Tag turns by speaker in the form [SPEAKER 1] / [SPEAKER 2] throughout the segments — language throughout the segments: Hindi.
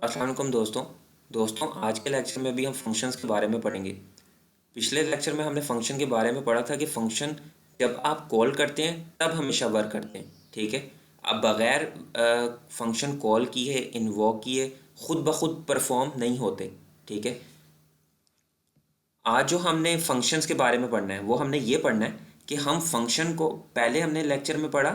[SPEAKER 1] अस्सलाम वालेकुम दोस्तों आज के लेक्चर में भी हम फंक्शंस के बारे में पढ़ेंगे। पिछले लेक्चर में हमने फंक्शन के बारे में पढ़ा था कि फंक्शन जब आप कॉल करते हैं तब हमेशा वर्क करते हैं, ठीक है। अब बगैर फंक्शन कॉल किए इन्वोक किए खुद ब खुद परफॉर्म नहीं होते, ठीक है। आज जो हमने फंक्शंस के बारे में पढ़ना है वो हमने ये पढ़ना है कि हम फंक्शन को, पहले हमने लेक्चर में पढ़ा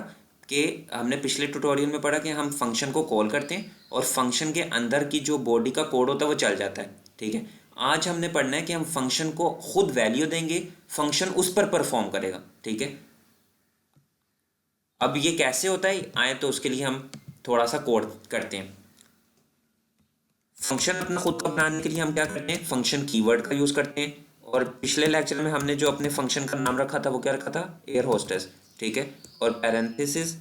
[SPEAKER 1] कि हमने पिछले ट्यूटोरियल में पढ़ा कि हम फंक्शन को कॉल करते हैं और फंक्शन के अंदर की जो बॉडी का कोड होता है वो चल जाता है, ठीक है। आज हमने पढ़ना है कि हम फंक्शन को खुद वैल्यू देंगे, फंक्शन उस पर परफॉर्म करेगा, ठीक है। अब ये कैसे होता है आए तो उसके लिए हम थोड़ा सा कोड करते हैं। फंक्शन अपना खुद का बनाने के लिए हम क्या करते हैं, फंक्शन कीवर्ड का यूज़ करते हैं। और पिछले लेक्चर में हमने जो अपने फंक्शन का नाम रखा था वो क्या रखा था, एयर होस्टेस, ठीक है। और पैरेंथेसिस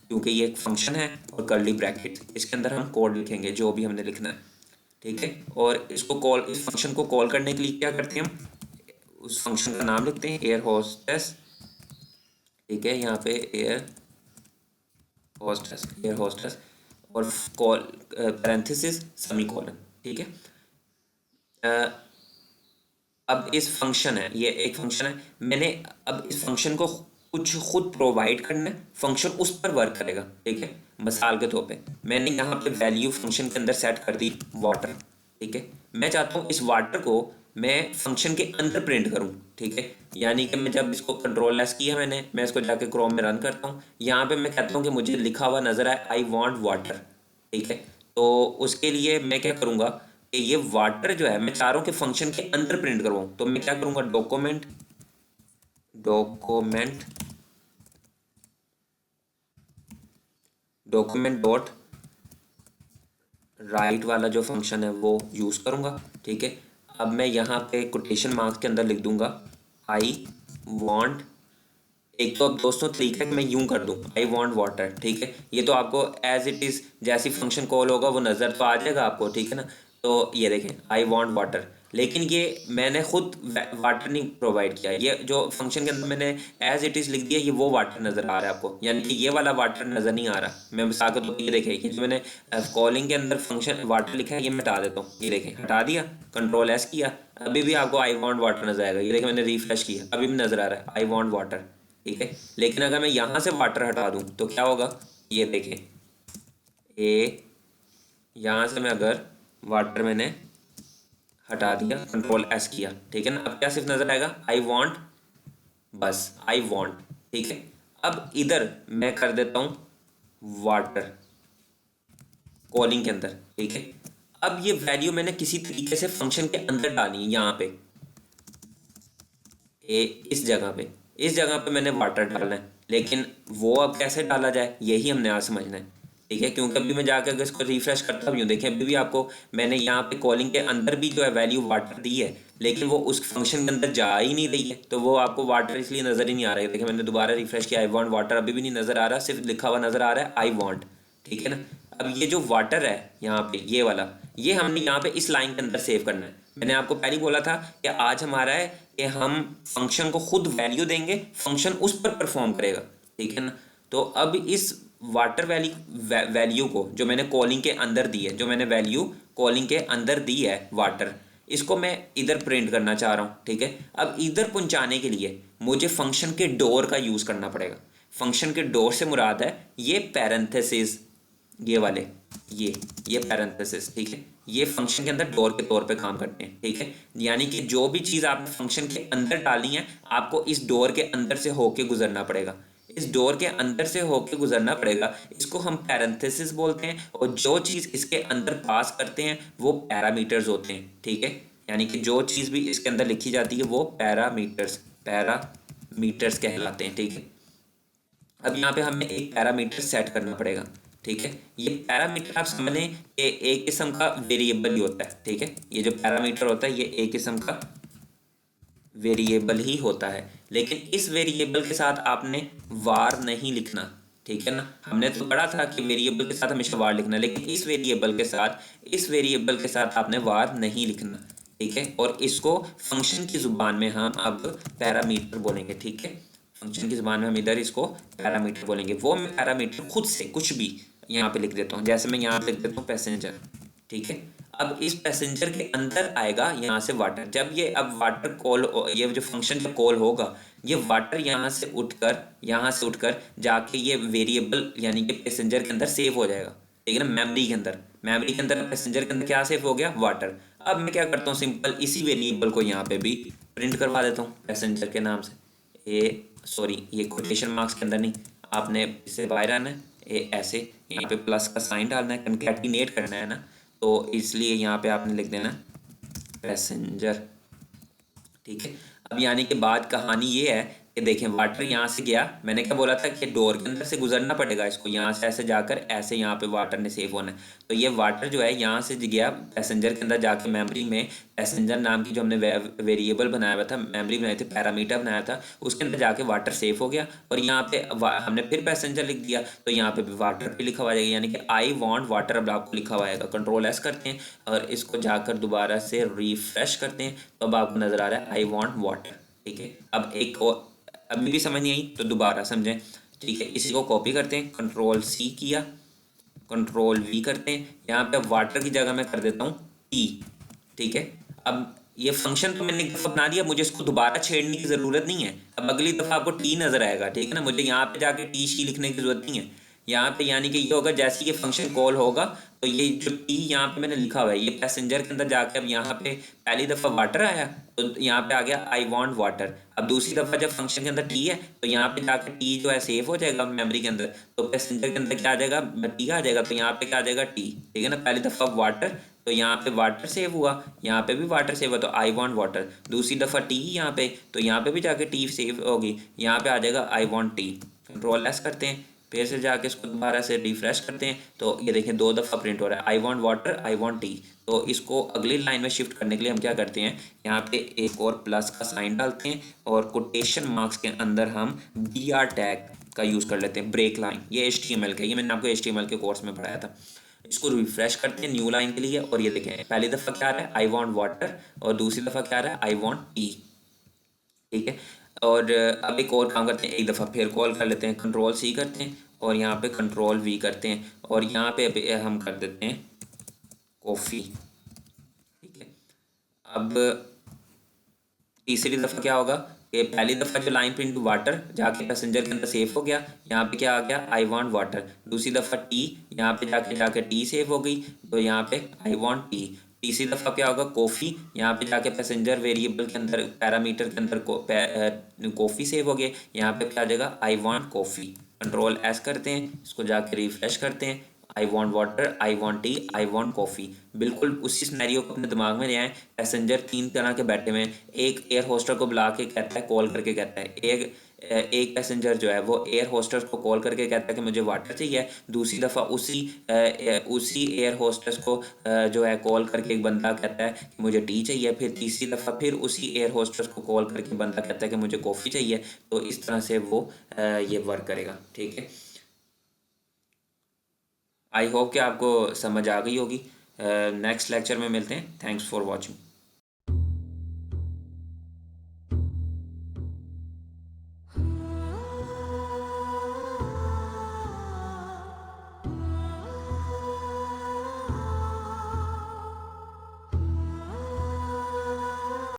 [SPEAKER 1] क्योंकि ये एक फंक्शन है, और कर्ली ब्रैकेट, इसके अंदर हम कोड लिखेंगे जो भी हमने लिखना है, ठीक है। और इसको कॉल, इस फंक्शन को कॉल करने के लिए क्या करते हैं, हम उस फंक्शन का नाम लिखते हैं एयर होस्टेस, ठीक है। यहाँ पे एयर होस्टेस और कॉल पैरेंथेसिस सेमीकोलन, ठीक है। अब इस फंक्शन है, ये एक फंक्शन है, मैंने अब इस फंक्शन को कुछ खुद प्रोवाइड करना है, फंक्शन उस पर वर्क करेगा, ठीक है। मिसाल के तौर पे मैंने यहाँ पे वैल्यू फंक्शन के अंदर सेट कर दी वाटर, ठीक है। मैं चाहता हूँ इस वाटर को मैं फंक्शन के अंदर प्रिंट करूँ, ठीक है। यानी कि मैं जब इसको कंट्रोल एस किया मैं इसको जाके क्रोम में रन करता हूँ, यहाँ पे मैं कहता हूँ कि मुझे लिखा हुआ नजर आए आई वॉन्ट वाटर, ठीक है। तो उसके लिए मैं क्या करूँगा कि ये वाटर जो है मैं चाह रहा हूँ कि फंक्शन के अंदर प्रिंट करवाऊँ, तो मैं क्या करूँगा, डॉक्यूमेंट डॉट राइट वाला जो फंक्शन है वो यूज़ करूँगा, ठीक है। अब मैं यहाँ पे कोटेशन मार्क्स के अंदर लिख दूंगा आई वॉन्ट, एक तो अब दोस्तों तरीका है कि मैं यूं कर दूं आई वॉन्ट वाटर, ठीक है। ये तो आपको एज इट इज़ जैसी फंक्शन कॉल होगा वो नज़र तो आ जाएगा आपको, ठीक है ना। तो ये देखें आई वॉन्ट वाटर, लेकिन ये मैंने खुद वाटर नहीं प्रोवाइड किया, ये जो फंक्शन के अंदर मैंने एज इट इज़ लिख दिया ये वो वाटर नज़र आ रहा है आपको, यानी कि ये वाला वाटर नज़र नहीं आ रहा। मैं मिसाल के तो ये देखें कि जो मैंने कॉलिंग के अंदर फंक्शन वाटर लिखा है ये मैं हटा देता हूँ, ये देखें हटा दिया, कंट्रोल एस किया, अभी भी आपको आई वॉन्ट वाटर नजर आएगा। ये देखें मैंने रिफ्रेश किया, अभी भी नजर आ रहा है आई वॉन्ट वाटर, ठीक है। लेकिन अगर मैं यहाँ से वाटर हटा दूँ तो क्या होगा, ये देखें ए, यहाँ से मैं अगर वाटर मैंने हटा दिया, कंट्रोल एस किया, ठीक है ना, अब क्या सिर्फ नजर आएगा आई वॉन्ट, बस आई वॉन्ट, ठीक है। अब इधर मैं कर देता हूँ वाटर कॉलिंग के अंदर, ठीक है। अब ये वैल्यू मैंने किसी तरीके से फंक्शन के अंदर डाली है, यहाँ पे ए, इस जगह पे मैंने वाटर डालना है, लेकिन वो अब कैसे डाला जाए यही हमने आज समझना है, ठीक है। क्योंकि अभी मैं जाकर अगर इसको रिफ्रेश करता हूँ, देखें अभी भी आपको मैंने यहाँ पे कॉलिंग के अंदर भी जो है वैल्यू वाटर दी है, लेकिन वो उस फंक्शन के अंदर जा ही नहीं रही है, तो वो आपको वाटर इसलिए नज़र ही नहीं आ रहा है। देखिए मैंने दोबारा रिफ्रेश किया, आई वॉन्ट वाटर, अभी भी नहीं नज़र आ रहा, सिर्फ लिखा हुआ नज़र आ रहा है आई वॉन्ट, ठीक है ना। अब ये जो वाटर है यहाँ पे ये वाला, ये हमने यहाँ पे इस लाइन के अंदर सेव करना है। मैंने आपको पहले बोला था कि आज हमारा है कि हम फंक्शन को खुद वैल्यू देंगे, फंक्शन उस पर परफॉर्म करेगा, ठीक है ना। तो अब इस वाटर वैल्यू को जो मैंने कॉलिंग के अंदर दी है, जो मैंने वैल्यू कॉलिंग के अंदर दी है वाटर, इसको मैं इधर प्रिंट करना चाह रहा हूँ, ठीक है। अब इधर पहुंचाने के लिए मुझे फंक्शन के डोर का यूज़ करना पड़ेगा। फंक्शन के डोर से मुराद है ये पैरेंथेसिस, ये वाले ये पैरेंथेसिस, ठीक है। ये फंक्शन के अंदर डोर के तौर पे काम करते हैं, ठीक है। यानी कि जो भी चीज़ आपने फंक्शन के अंदर डाली है आपको इस डोर के अंदर से होके गुजरना पड़ेगा, इस डोर के अंदर से होके गुजरना पड़ेगा, इसको हम पैरेंथेसिस बोलते हैं। और जो चीज़ इसके अंदर पास करते हैं वो पैरामीटर्स होते हैं, ठीक है। यानी कि जो चीज़ भी इसके अंदर लिखी जाती है वो पैरामीटर्स कहलाते हैं, ठीक है। अब यहाँ पे हमें एक पैरामीटर सेट करना पड़ेगा, ठीक है। ये पैरामीटर आप समझ लें कि एक किस्म का वेरिएबल ही होता है, ठीक है। ये जो पैरामीटर होता है ये एक किस्म का वेरिएबल ही होता है, लेकिन इस वेरिएबल के साथ आपने वार नहीं लिखना, ठीक है ना। हमने तो पढ़ा था कि वेरिएबल के साथ हमेशा वार लिखना, लेकिन इस वेरिएबल के साथ आपने वार नहीं लिखना, ठीक है। और इसको फंक्शन की जुबान में हम अब पैरामीटर बोलेंगे, ठीक है। फंक्शन की ज़बान में हम इधर इसको पैरामीटर बोलेंगे। वो मैं पैरामीटर खुद से कुछ भी यहाँ पे लिख देता हूँ, जैसे मैं यहाँ पे लिख देता हूँ पैसेंजर, ठीक है। अब इस पैसेंजर के अंदर आएगा यहाँ से वाटर, जब ये अब वाटर कॉल, ये जो फंक्शन जब कॉल होगा, ये वाटर यहाँ से उठकर जाके ये वेरिएबल यानी कि पैसेंजर के अंदर सेव हो जाएगा, ठीक है ना, मेमोरी के अंदर पैसेंजर के अंदर क्या सेव हो गया, वाटर। अब मैं क्या करता हूँ, सिंपल इसी वेरिएबल को यहाँ पे भी प्रिंट करवा देता हूँ पैसेंजर के नाम से। ये कोटेशन मार्क्स के अंदर नहीं, आपने इससे बाहर आना है, ये ऐसे यहाँ पे प्लस का साइन डालना है, कंकैटिनेट करना है ना, तो इसलिए यहाँ पे आपने लिख देना पैसेंजर, ठीक है। अब यानी कि बात कहानी ये है कि देखें वाटर यहाँ से गया, मैंने क्या बोला था कि डोर के अंदर से गुजरना पड़ेगा इसको, यहाँ से ऐसे जाकर ऐसे यहाँ पे वाटर ने सेव होना है। तो ये वाटर जो है यहाँ से गया पैसेंजर के अंदर जाके मेमोरी में, पैसेंजर नाम की जो हमने वेरिएबल बनाया हुआ था, मेमोरी बनाई थी, पैरामीटर बनाया था, उसके अंदर जाके वाटर सेव हो गया। और यहाँ पे हमने फिर पैसेंजर लिख दिया, तो यहाँ पे भी वाटर पे लिखा हुआ जाएगा, यानी कि आई वॉन्ट वाटर अब आपको लिखा हुआ आएगा। कंट्रोल एस करते हैं और इसको जाकर दोबारा से रिफ्रेश करते हैं, तो अब आपको नजर आ रहा है आई वॉन्ट वाटर, ठीक है। अब एक और अभी भी समझ नहीं आई तो दोबारा समझें, ठीक है। इसी को कॉपी करते हैं, कंट्रोल सी किया, कंट्रोल वी करते हैं, यहाँ पे वाटर की जगह मैं कर देता हूँ टी, ठीक है। अब ये फंक्शन तो मैंने बना दिया, मुझे इसको दोबारा छेड़ने की ज़रूरत नहीं है। अब अगली दफ़ा आपको टी नज़र आएगा, ठीक है ना, मुझे यहाँ पे जाके टी शी लिखने की ज़रूरत नहीं है। यहाँ पे यानी कि ये होगा जैसे ये फंक्शन कॉल होगा, तो ये जो टी यहाँ पे मैंने लिखा हुआ है, ये पैसेंजर के अंदर जाके अब यहाँ पे पहली दफ़ा वाटर आया तो यहाँ पे आ गया आई वॉन्ट वाटर। अब दूसरी दफ़ा जब फंक्शन के अंदर टी है तो यहाँ पे जाके टी जो है सेव हो जाएगा मेमोरी के अंदर, तो पैसेंजर के अंदर क्या आ जाएगा, टी आ जाएगा, तो यहाँ पे क्या आ जाएगा टी, ठीक है ना। पहली दफ़ा वाटर, तो यहाँ पे वाटर सेव हुआ, यहाँ पे भी वाटर सेव हुआ, तो आई वॉन्ट वाटर। दूसरी दफ़ा टी यहाँ पे, तो यहाँ पे भी जाके टी सेव होगी, यहाँ पे आ जाएगा I want tea. Control S करते हैं, फिर से जाके इसको दोबारा से रिफ्रेश करते हैं, तो ये देखें 2 दफ़ा प्रिंट हो रहा है I want water, I want tea. तो इसको अगली लाइन में शिफ्ट करने के लिए हम क्या करते हैं, यहाँ पे एक और प्लस का साइन डालते हैं और कोटेशन मार्क्स के अंदर हम बी आर टैग का यूज़ कर लेते हैं, ब्रेक लाइन। ये HTML का, ये मैंने आपको HTML के कोर्स में पढ़ाया था। इसको रिफ्रेश करते हैं न्यू लाइन के लिए, और ये देखें पहली दफ़ा क्या आ रहा है आई वॉन्ट वाटर, और दूसरी दफ़ा क्या आ रहा है आई वॉन्ट टी, ठीक है। और अब एक और काम करते हैं, एक दफ़ा फिर कॉल कर लेते हैं, कंट्रोल सी करते हैं और यहाँ पे कंट्रोल वी करते हैं, और यहाँ पे हम कर देते हैं कॉफ़ी, ठीक है। अब तीसरी दफ़ा क्या होगा कि पहली दफ़ा जो लाइन प्रिंट वाटर जाके पैसेंजर के अंदर सेव हो गया, यहाँ पे क्या आ गया आई वांट वाटर। दूसरी दफ़ा टी, यहाँ पे जाके टी सेव हो गई, तो यहाँ पे आई वांट टी। तीसरी दफ़ा क्या होगा कॉफ़ी, यहाँ पे जाके पैसेंजर वेरिएबल के अंदर पैरामीटर के अंदर कॉफ़ी सेव हो गए, यहाँ पे क्या आ जाएगा I want coffee. Control S करते हैं, इसको जाके रिफ्रेश करते हैं, I want water, I want tea, I want coffee. बिल्कुल उसी सिनेरियो को अपने दिमाग में ले आए। पैसेंजर 3 तरह के बैठे हुए हैं, एक एयर होस्टर को बुला के कहता है, कॉल करके कहता है, एक पैसेंजर जो है वो एयर होस्टर्स को कॉल करके कहता है कि मुझे वाटर चाहिए। दूसरी दफ़ा उसी एयर होस्टर्स को जो है कॉल करके एक बंदा कहता है कि मुझे टी चाहिए। फिर तीसरी दफ़ा फिर उसी एयर होस्टर्स को कॉल करके बंदा कहता है कि मुझे कॉफ़ी चाहिए। तो इस तरह से वो ये वर्क करेगा, ठीक है। आई होप कि आपको समझ आ गई होगी। नेक्स्ट लेक्चर में मिलते हैं। Thanks for watching.